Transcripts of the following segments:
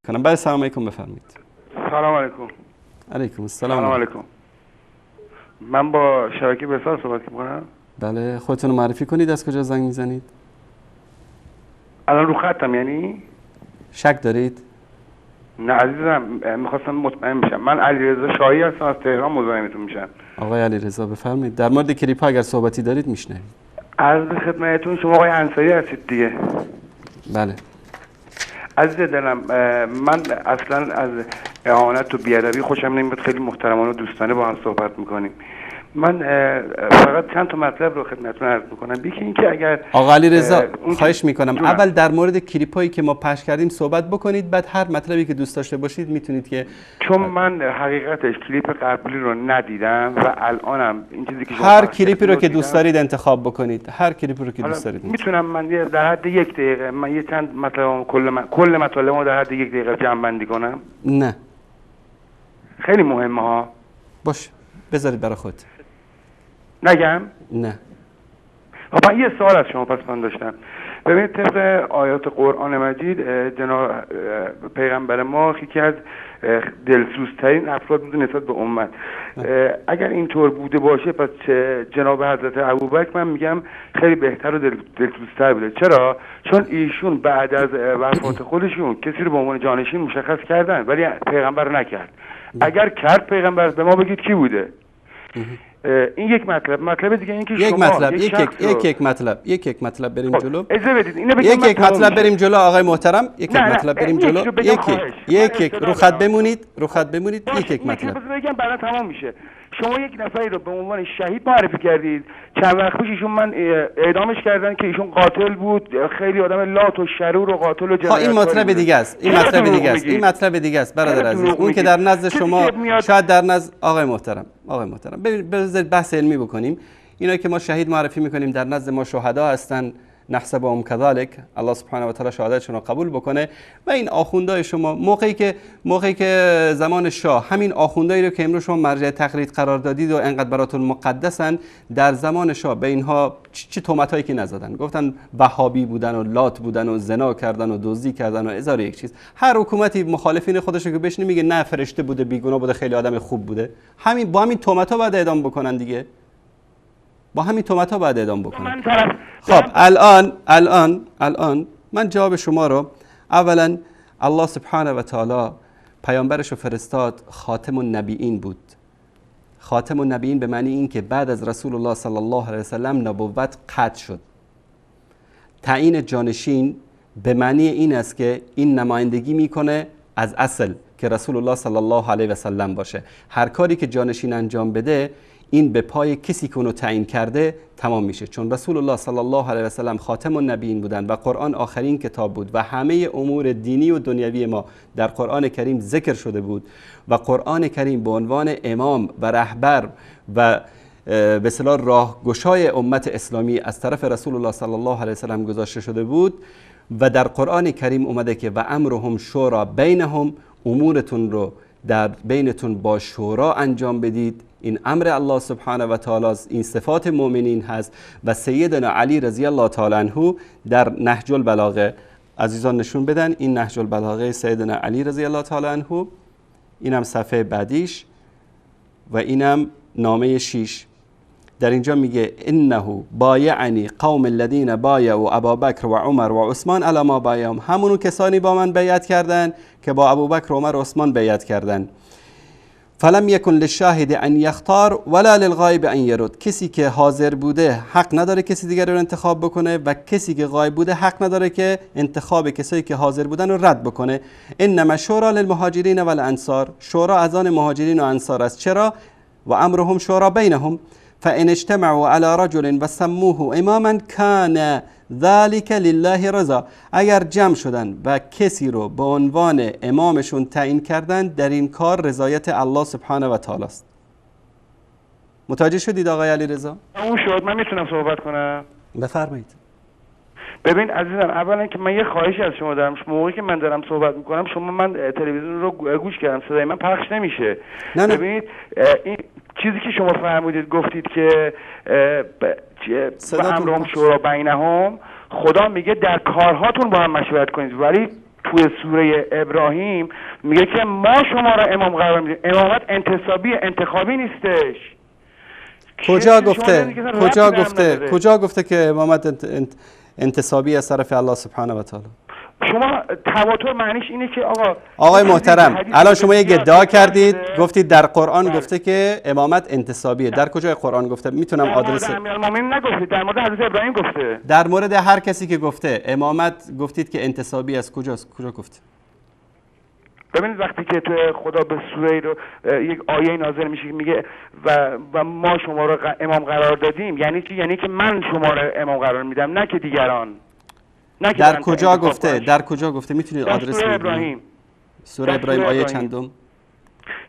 کنم. بعد سلام علیکم بفرمایید. سلام علیکم. علیکم السلام. سلام علیکم. من با شبکه وصال صحبت می‌کنم. بله، خودتون رو معرفی کنید، از کجا زنگ میزنید؟ الان رو خطم یعنی؟ شک دارید؟ نه عزیزم، میخواستم مطمئن بشم. من علیرضا شاهی هستم، از تهران مزاحمتون میشم. آقای علیرضا بفرمایید. در مورد کلیپ ها اگر صحبتی دارید میشنوید. عرض خدمتتون، شما آقای انصاری هستید دیگه؟ بله. عزیز دلم، من اصلا از اهانت و بیادبی خوشم نمیاد. خیلی محترمانه و دوستانه با هم صحبت میکنیم. من فقط چند تا مطلب رو خدمتتون عرض میکنم. یکی این که اگر آقا علیرضا خواهش میکنم اول در مورد کلیپ هایی که ما پخش کردیم صحبت بکنید، بعد هر مطلبی که دوست داشته باشید میتونید که. چون من حقیقتش کلیپ قبلی رو ندیدم و الانم این چیزی که هر کلیپی رو که دوست دارید انتخاب بکنید. هر کلیپی رو که دوست دارید. میتونم من در حد 1 دقیقه من یه چند مطلب کل مطالبمو در حد 1 دقیقه جمع بندی کنم؟ نه. خیلی مهمه ها. باش بذارید برای خود. نگم؟ نه. من یه سوال از شما پس من داشتم. ببینید طبق آیات قرآن مجید جناب پیغمبر ما یکی از دلسوزترین افراد بوده نسبت به امت. اگر اینطور بوده باشه پس جناب حضرت ابوبکر من میگم خیلی بهتر و دلسوزتر بوده. چرا؟ چون ایشون بعد از وفات خودشون کسی رو به عنوان جانشین مشخص کردن ولی پیغمبر نکرد. اگر کرد پیغمبر به ما بگید کی بوده؟ این یک مطلب دیگه این که یک شما مطلب یک مطلب بریم جلو. اجازه بدید اینو بگم. یک مطلب بریم جلو آقای محترم. یک مطلب بریم جلو. یک رو خط بمونید. یک مطلب بگم بعدا تمام میشه. شما یک نفری رو به عنوان شهید معرفی کردید. چند وقت پیش ایشون من اعدامش کردن که ایشون قاتل بود. خیلی آدم لات و شرور و قاتل و جنایتکار. این مطلب دیگه است. این مطلب دیگه است برادر عزیز. اون که در نزد شما شاید در نزد آقای محترم بذارید بحث علمی بکنیم. اینا که ما شهید معرفی میکنیم در نزد ما شهدا هستن. نحسبهم كذلك. الله سبحانه و تعالی شهادتشون رو قبول بکنه. و این آخوندهای شما موقعی که زمان شاه همین آخوندهایی رو که امروز شما مرجع تقلید قرار دادید و انقدر براتون مقدسن، در زمان شاه به اینها چه تهمتایی که نزدن؟ گفتن وهابی بودن و لات بودن و زنا کردن و دزدی کردن و هزار یک چیز. هر حکومتی مخالفین خودش رو که بهش نمیگه نه فرشته بوده، بیگناه بوده، خیلی آدم خوب بوده. با همین تهمتا بعد اعدام بکنن دیگه. بکنن. خب الان من جواب شما رو اولا الله سبحانه و تعالی پیامبرش رو فرستاد خاتم النبیین بود. خاتم النبیین به معنی این که بعد از رسول الله صلی الله علیه و سلم نبوت قطع شد. تعیین جانشین به معنی این است که این نمایندگی میکنه از اصل که رسول الله صلی الله علیه و سلم باشه. هر کاری که جانشین انجام بده این به پای کسی که اونو تعیین کرده تمام میشه. چون رسول الله صلی الله علیه و سلم خاتم النبیین بودن و قرآن آخرین کتاب بود و همه امور دینی و دنیوی ما در قرآن کریم ذکر شده بود و قرآن کریم به عنوان امام و رهبر و به اصطلاح راهگشای امت اسلامی از طرف رسول الله صلی الله علیه و سلم گذاشته شده بود و در قرآن کریم اومده که و امرهم شورا بینهم، امورتون رو در بینتون با شورا انجام بدید. این امر الله سبحانه و تعالی است. این صفات مؤمنین هست و سیدنا علی رضی الله تعالی عنه در نهج البلاغه، عزیزان نشون بدن این نهج البلاغه سیدنا علی رضی الله تعالی عنه، اینم صفحه بعدیش و اینم نامه 6. در اینجا میگه انه بایعنی قوم الذین بایعوا ابابکر و عمر و عثمان علی ما بایعهم، همونو کسانی با من بیعت کردن که با ابوبکر و عمر و عثمان بیعت کردن. فلم یکن للشاهد ان یختار ولا للغایب ان یرد، کسی که حاضر بوده حق نداره کسی دیگر رو انتخاب بکنه و کسی که غایب بوده حق نداره که انتخاب کسایی که حاضر بودن رو رد بکنه. انما شورا للمهاجرین والانصار، شورا از آن مهاجرین و انصار است. چرا؟ و امرهم شورا بینهم فان اجتمعوا على رجل وسموه اماما كان ذلك لله رضا، اگر جمع شدن و کسی رو به عنوان امامشون تعیین کردن در این کار رضایت الله سبحانه و تعالی است. متوجه شدید آقای علیرضا؟ اون شد. من میتونم صحبت کنم؟ بفرمایید. ببین عزیزم، اولا که من یه خواهشی از شما دارم، موقعی که من دارم صحبت میکنم شما، من تلویزیون رو گوش کردم، صدای من پخش نمیشه. نه. ببینید این چیزی که شما فرمودید، گفتید که و امرهم شورا بینهم، خدا میگه در کارهاتون با هم مشورت کنید، ولی توی سوره ابراهیم میگه که ما شما را امام قرار میدیم. امامت انتصابی، انتخابی نیستش. کجا گفته که امامت انتصابی از طرف الله سبحانه و تعالی؟ شما تواتر معنیش اینه که آقای محترم، الان شما یک ادعا کردید، گفتید در قرآن گفته که امامت انتصابیه. در کجای قرآن گفته؟ میتونم آدرس؟ در مورد امیرالمومنین نگفتید، در مورد حضرت ابراهیم گفته. در مورد هر کسی که گفته امامت گفتید که انتصابی است، کجا گفته؟ ببینید وقتی که تو خدا به سوره رو یک آیه نازل میشه میگه و ما شما رو امام قرار دادیم، یعنی چی؟ یعنی که من شما رو امام قرار میدم، نه که دیگران. در کجا گفته؟ در کجا گفته؟ میتونید آدرس سوره ابراهیم. سوره ابراهیم آیه چندم؟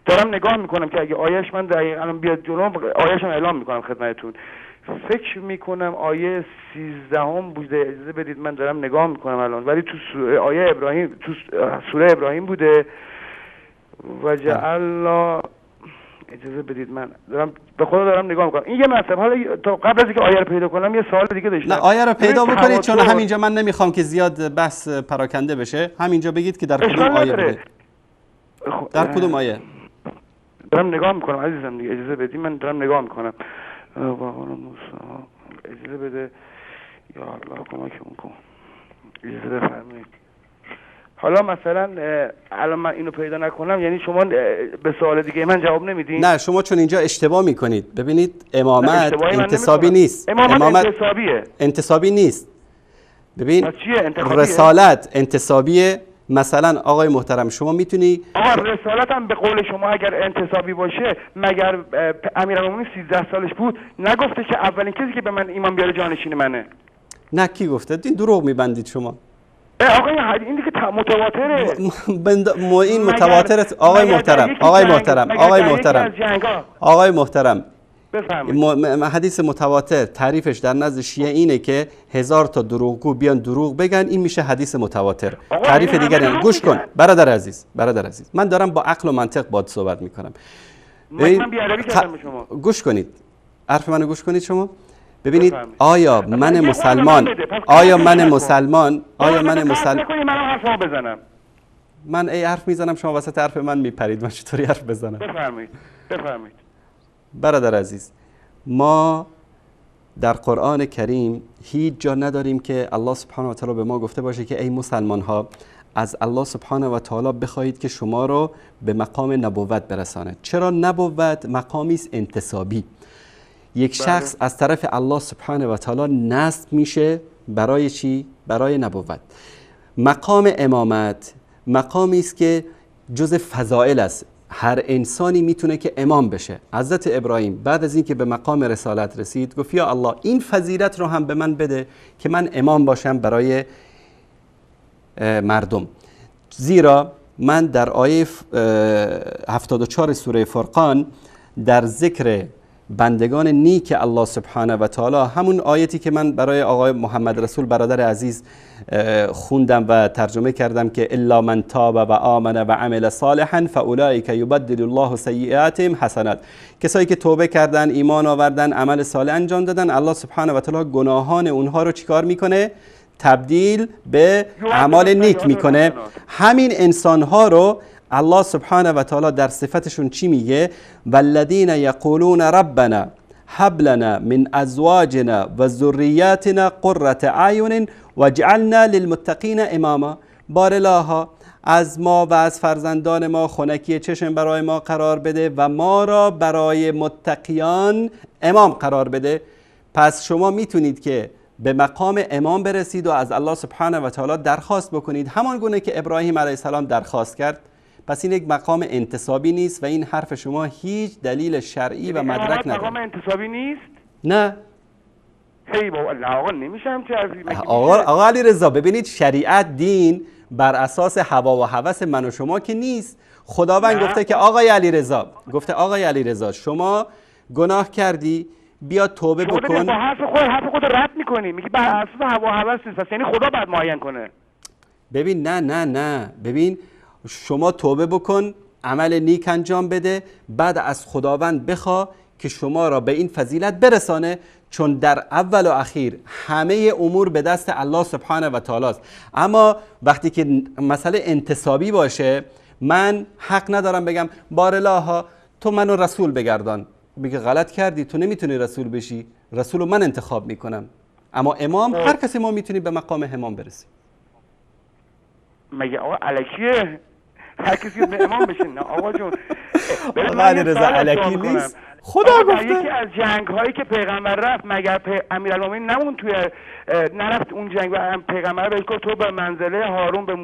دارم نگاه میکنم که اگه آیهش من دقیقاً الان بیاد جلو، آیهش اعلام میکنم خدمتتون. فکر میکنم آیه 13 بوده، اجازه بدید من دارم نگاه میکنم الان، ولی تو آیه ابراهیم، تو سوره ابراهیم بوده. و جعلنا، اجازه بدید من دارم به خدا دارم نگاه میکنم. این یه مطلب. حالا تا قبل از اینکه آیه رو پیدا کنم یه سوال دیگه داشتم. نه، آیه رو پیدا بکنید، چون همینجا من نمیخوام که زیاد بحث پراکنده بشه. همینجا بگید که در کدوم آیه بوده. در کدوم آیه؟ دارم نگاه میکنم عزیزم دیگه، اجازه بدید من دارم نگاه میکنم. اجازه بده یا الله کمکمون کن، اجازه بفرمایید. حالا مثلا الان من اینو پیدا نکنم، یعنی شما به سوال دیگه من جواب نمیدین؟ نه، شما چون اینجا اشتباه میکنید. ببینید امامت انتصابی نیست. امامت انتصابیه. انتصابی نیست. ببین چیه رسالت انتصابیه. مثلا آقای محترم شما میتونی رسالت هم به قول شما اگر انتصابی باشه، مگر امیرالمومنین 13 سالش بود نگفته که اولین کسی که به من ایمان بیاره جانشین منه؟ نه، کی گفته؟ این دروغ میبندید شما. آقای این دیگه متواتره. این متواتره. آقای محترم حدیث متواتر تعریفش در نزد شیعه اینه که 1000 تا دروغگو بیان دروغ بگن، این میشه حدیث متواتر. تعریف دیگری نه. گوش کن برادر عزیز، من دارم با عقل و منطق باهات صحبت میکنم. من بی‌ادبی کردم شما. گوش کنید، حرف منو گوش کنید شما. ببینید آیا من مسلمان من ای حرف میزنم شما وسط حرف من میپرید، من چطوری حرف بزنم؟ بفرمایید. برادر عزیز، ما در قرآن کریم هیچ جا نداریم که الله سبحانه و تعالی به ما گفته باشه که ای مسلمان ها از الله سبحانه و تعالی بخواهید که شما رو به مقام نبوت برساند. چرا نبوت مقامی است انتصابی. یک شخص از طرف الله سبحانه و تعالی نصب میشه برای چی؟ برای نبوت. مقام امامت مقامی است که جز فضائل است. هر انسانی میتونه که امام بشه. حضرت ابراهیم بعد از اینکه به مقام رسالت رسید گفت یا الله این فضیلت رو هم به من بده که من امام باشم برای مردم. زیرا من در آیه 74 سوره فرقان در ذکر بندگان نیک الله سبحانه و تعالی، همون آیتی که من برای آقای محمد رسول برادر عزیز خوندم و ترجمه کردم که الا من تاب و آمن و عمل صالحا فاولئک یبدل الله سیئاتهم حسنات، کسایی که توبه کردن، ایمان آوردن، عمل صالح انجام دادن، الله سبحانه و تعالی گناهان اونها رو چیکار میکنه؟ تبدیل به اعمال نیک میکنه. همین انسانها رو الله سبحانه و تعالی در صفتشون چی میگه؟ والذین یقولون ربنا هب لنا من ازواجنا و ذریاتنا قرة اعین واجعلنا للمتقین اماما. بارالها از ما و از فرزندان ما خنکی چشم برای ما قرار بده و ما را برای متقیان امام قرار بده. پس شما میتونید که به مقام امام برسید و از الله سبحانه و تعالی درخواست بکنید همان گونه که ابراهیم علیه السلام درخواست کرد. پس این یک مقام انتصابی نیست و این حرف شما هیچ دلیل شرعی و مدرک نداره. مقام انتصابی نیست؟ نه. هی بابا آقا نمیشم چه آقا علی رضا، ببینید شریعت دین بر اساس هوا و هوس من و شما که نیست. خداوند گفته که آقای علی رضا شما گناه کردی، بیا توبه بکن. با حرف خود رد میکنی، میگی بر اساس هوا و هوس نیست، پس یعنی خدا باید معین کنه. ببین نه ببین، شما توبه بکن، عمل نیک انجام بده، بعد از خداوند بخوا که شما را به این فضیلت برسانه، چون در اول و اخیر همه امور به دست الله سبحانه و تعالی است. اما وقتی که مسئله انتصابی باشه، من حق ندارم بگم بارالله تو منو رسول بگردان. بگه غلط کردی، تو نمیتونی رسول بشی، رسول رو من انتخاب میکنم. اما امام، هر کسی ما میتونیم به مقام امام برسیم. مگه آقا الکیه هر کسی به امام بشه؟ نه آقا جون، آقا علیرضا الکی نیست، خدا گفته. یکی از جنگ هایی که پیغمبر رفت، مگر امیرالمومنین نمون توی نرفت اون جنگ و پیغمبر بهش گفت تو به منزله هارون به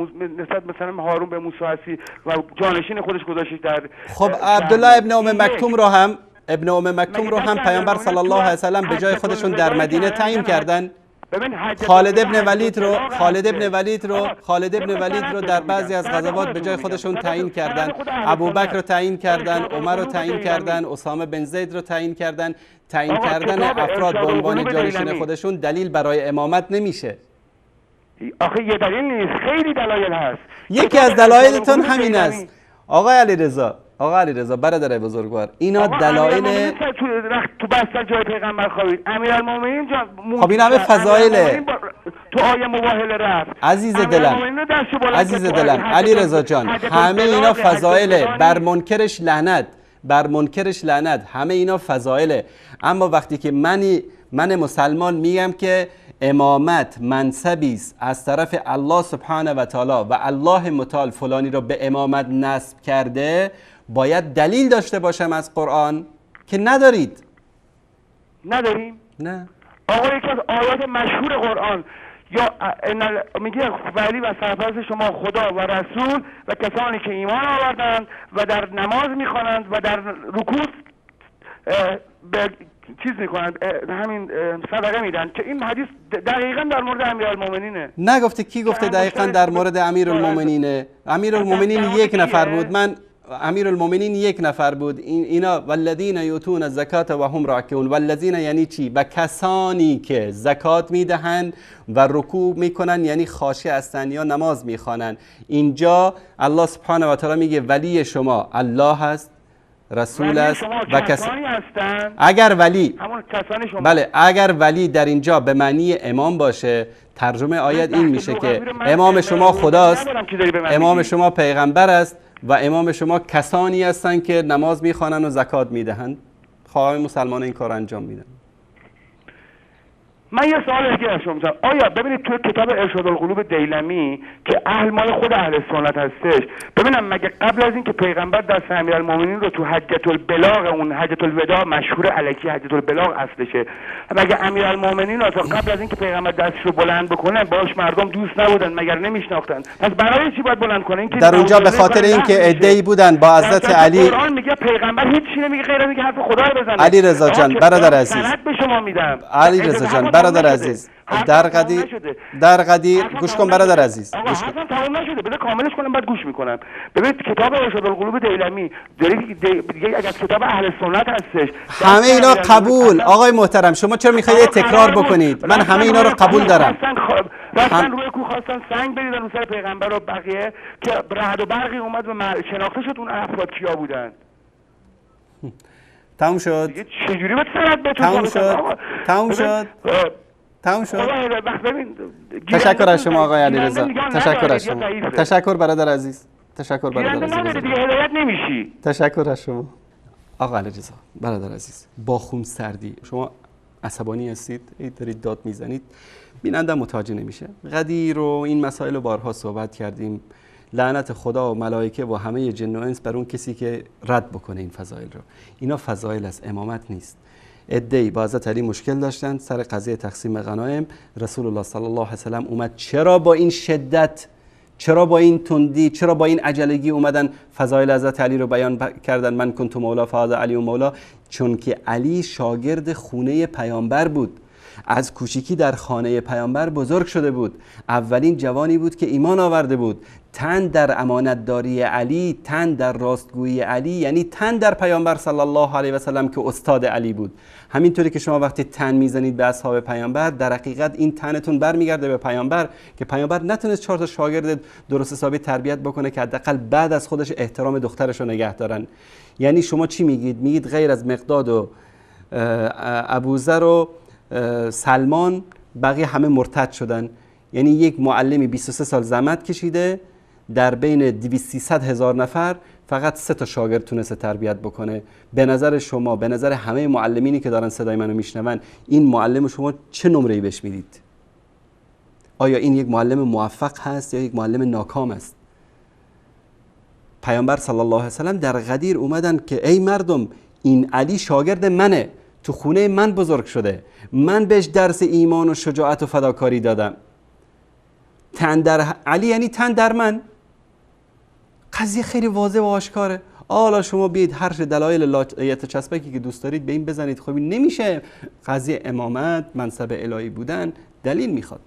نسبت مثلا هارون به موسی هستی و جانشین خودش گذاشت در. خب عبدالله ابن ام مکتوم رو هم پیامبر صلی الله علیه و سلم به جای خودشون در مدینه تعیین کردن. خالد ابن ولید رو در بعضی از غزوات به جای خودشون تعیین کردن. ابوبکر رو تعیین کردن، عمر رو تعیین کردن، اسامه بن زید رو تعیین کردن. تعیین کردن افراد به عنوان جانشین خودشون دلیل برای امامت نمیشه. آخه یه دلیل نیست، خیلی دلایل هست. یکی از دلایلتون همین است آقای علیرضا برادر بزرگوار. اینا دلایل تو بستر جای پیغمبر خوابید. امیرالمومنین خب این همه فضایله. تو آیه مباهله رفت. عزیز دلم علیرضا جان، همه اینا فضایله. بر منکرش لعنت، همه اینا فضایله. اما وقتی که من مسلمان میگم که امامت منصبی است از طرف الله سبحانه و تعالی و الله متعال فلانی رو به امامت نسب کرده، باید دلیل داشته باشم از قرآن که ندارید. نداریم؟ نه. آقا یکی از آیات مشهور قرآن یا میگه ولی و سرپرست شما خدا و رسول و کسانی که ایمان آوردند و در نماز میخوانند و در رکوع به چیز میکنند، همین صدقه میدن، که این حدیث دقیقاً در مورد امیرالمومنینه. نگفته کی گفته دقیقاً در مورد امیرالمومنینه؟ امیرالمومنین یک نفر بود. امیرالمومنین یک نفر بود. اینا والذین یؤتون الزکات و هم راکعون. والذین یعنی چی؟ و کسانی که زکات میدهند و رکوع میکنن، یعنی خاشع هستند یا نماز میخوانند. اینجا الله سبحانه و تعالی میگه ولی شما الله هست، رسول است و کسانی هستند. اگر ولی اگر ولی در اینجا به معنی امام باشه، ترجمه آیت این میشه که امام شما خداست، امام شما پیغمبر است و امام شما کسانی هستند که نماز میخوانند و زکات میدهند. خواهی مسلمان این کار انجام میدن. من یه سوال دیگه از شما می‌پرسم. آیا ببینید توی کتاب ارشاد القلوب دیلمی که مال خود اهل سنت هستش، ببینم مگه قبل از این که پیغمبر دست امیرالمومنین رو تو حجة البلاغ، اون حجة الوداع مشهور الکی حجة البلاغ اصلشه، مگه امیرالمومنین رو قبل از این که پیغمبر دستش رو بلند بکنه باش مردم دوست نبودن، مگر نمیشناختن؟ پس برای چی باید بلند کنه؟ در اونجا به خاطر اینکه عده‌ای بودن با حضرت علی. قرآن میگه پیغمبر هیچ چیزی نمیگه غیر از اینکه حرف خدا رو بزنه. علی رضا جان برادر عزیز، به شما میدم. علی رضا جان برادر عزیز، در قدیر گوش کن برادر عزیز، گوش کن. تمام نشده، بذار کاملش کنم بعد گوش میکنم. ببینید کتاب ارشاد القلوب دیلمی دیگه اگر کتاب اهل سنت هستش، همه اینا قبول. آقای محترم شما چرا میخواید تکرار بکنید؟ من همه اینا رو قبول دارم. رفتن روی کوه خواستن سنگ بریزن رو سر پیغمبر و بقیه که رعد و برقی اومد و شناخته شد اون افراد کیا بودن. تموم شد. چجوری به سند بهتون تموم شد. تشکر از شما آقای علیرضا. تشکر از شما. تشکر برادر عزیز. تشکر برادر عزیز. دیگه هدایت نمیشی. تشکر از شما آقا علیرضا برادر عزیز. با خون سردی شما عصبانی هستید، دارید داد میزنید، بیننده متوجه نمیشه. غدیر و این مسائل رو بارها صحبت کردیم. لعنت خدا و ملائکه و همه جن و انس بر اون کسی که رد بکنه این فضایل رو. اینا فضایل از امامت نیست. عده‌ای با حضرت علی مشکل داشتن سر قضیه تقسیم غنایم. رسول الله صلی الله علیه و سلم اومد، چرا با این شدت، چرا با این تندی، چرا با این عجلگی اومدن فضایل حضرت علی رو بیان کردن؟ من کنت مولا فهذا علی و مولا. چون که علی شاگرد خونه پیامبر بود از کوچیکی در خانه پیامبر بزرگ شده بود. اولین جوانی بود که ایمان آورده بود. تن در امانتداری علی، تن در راستگویی علی، یعنی تن در پیامبر صلی الله علیه و سلم که استاد علی بود. همینطوری که شما وقتی تن میزنید به اصحاب پیامبر، در حقیقت این تنتون برمیگرده به پیامبر که پیامبر نتونست 4 تا شاگرد درست حسابی تربیت بکنه که حداقل بعد از خودش احترام دخترش رو نگه دارن. یعنی شما چی میگید؟ میگید غیر از مقداد و ابوذر و سلمان بقیه همه مرتد شدن. یعنی یک معلمی 23 سال زحمت کشیده، در بین 200-300 هزار نفر فقط 3 تا شاگرد تونسته تربیت بکنه. به نظر شما، به نظر همه معلمینی که دارن صدای منو میشنون، این معلم شما چه نمره‌ای بهش میدید؟ آیا این یک معلم موفق هست یا یک معلم ناکام است؟ پیامبر صلی الله علیه و سلم در غدیر اومدن که ای مردم، این علی شاگرد منه، تو خونه من بزرگ شده، من بهش درس ایمان و شجاعت و فداکاری دادم. تن در علی یعنی تن در من. قضیه خیلی واضح و آشکاره. حالا شما بیاید هر دلایل چسبکی که دوست دارید به این بزنید، خب این نمیشه. قضیه امامت، منصب الهی بودن دلیل میخواد.